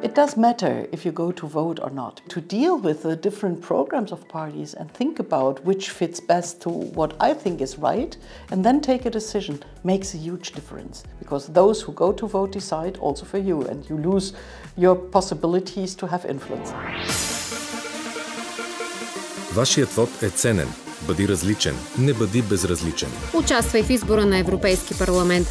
It does matter if you go to vote or not. To deal with the different programs of parties and think about which fits best to what I think is right, and then take a decision, makes a huge difference. Because those who go to vote decide also for you, and you lose your possibilities to have influence. Вашият вод е ценен. Бъди различен, не бъди безразличен. Участвай в избора на Европейски парламент.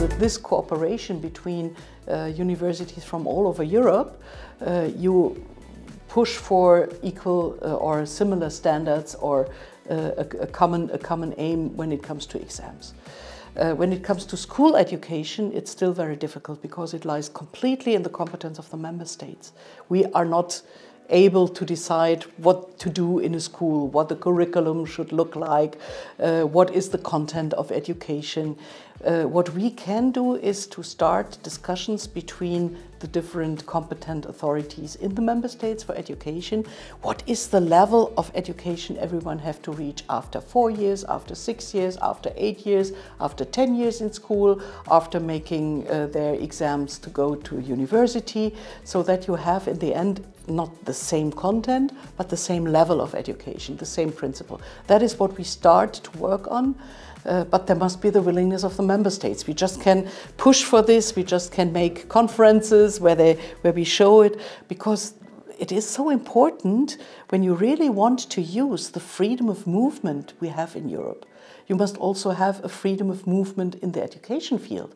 With this cooperation between universities from all over Europe, you push for equal or similar standards or a common aim when it comes to exams. When it comes to school education, it's still very difficult because it lies completely in the competence of the member states. We are not able to decide what to do in a school, what the curriculum should look like, what is the content of education. What we can do is to start discussions between the different competent authorities in the member states for education. What is the level of education everyone have to reach after 4 years, after 6 years, after 8 years, after 10 years in school, after making their exams to go to university, so that you have in the end not the same content, but the same level of education, the same principle. That is what we start to work on. But there must be the willingness of the member states. We just can push for this, we just can make conferences where we show it, because it is so important when you really want to use the freedom of movement we have in Europe. You must also have a freedom of movement in the education field.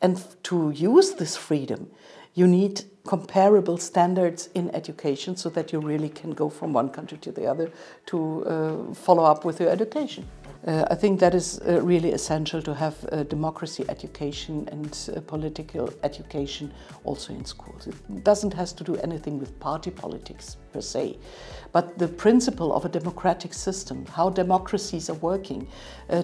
And to use this freedom, you need comparable standards in education so that you really can go from one country to the other to follow up with your education. I think that is really essential to have democracy education and political education also in schools. It doesn't have to do anything with party politics per se, but the principle of a democratic system, how democracies are working,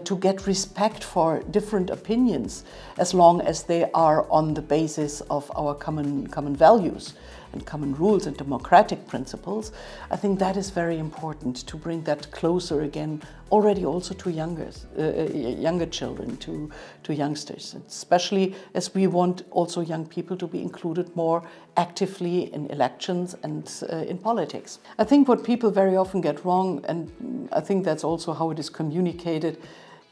to get respect for different opinions as long as they are on the basis of our common values and common rules and democratic principles. I think that is very important to bring that closer again, already also to younger children, to youngsters, especially as we want also young people to be included more actively in elections and in politics. I think what people very often get wrong, and I think that's also how it is communicated,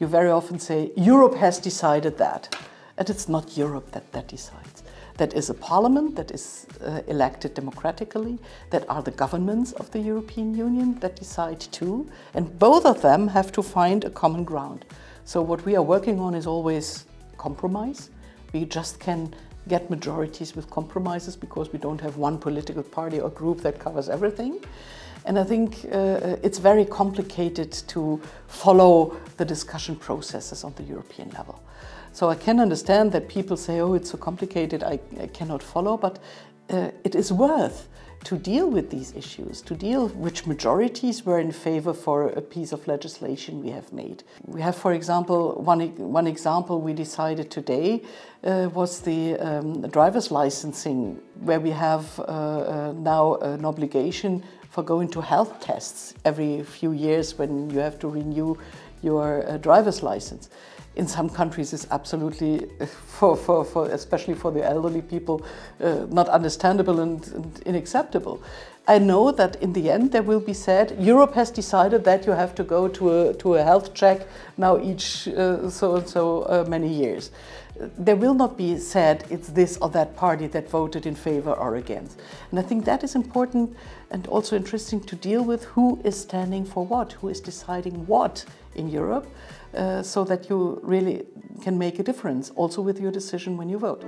you very often say, Europe has decided that. And it's not Europe that decides. That is a parliament that is elected democratically, that are the governments of the European Union that decide too, and both of them have to find a common ground. So what we are working on is always compromise. We just can get majorities with compromises because we don't have one political party or group that covers everything. And I think it's very complicated to follow the discussion processes on the European level. So I can understand that people say, oh, it's so complicated, I cannot follow, but it is worth to deal with these issues, to deal which majorities were in favor for a piece of legislation we have made. We have, for example, one example we decided today was the driver's licensing, where we have now an obligation for going to health tests every few years when you have to renew your driver's license. In some countries it's absolutely, especially for the elderly people, not understandable and unacceptable. I know that in the end there will be said, Europe has decided that you have to go to a health check now each so and so many years. There will not be said it's this or that party that voted in favor or against. And I think that is important and also interesting to deal with who is standing for what, who is deciding what in Europe, so that you really can make a difference also with your decision when you vote.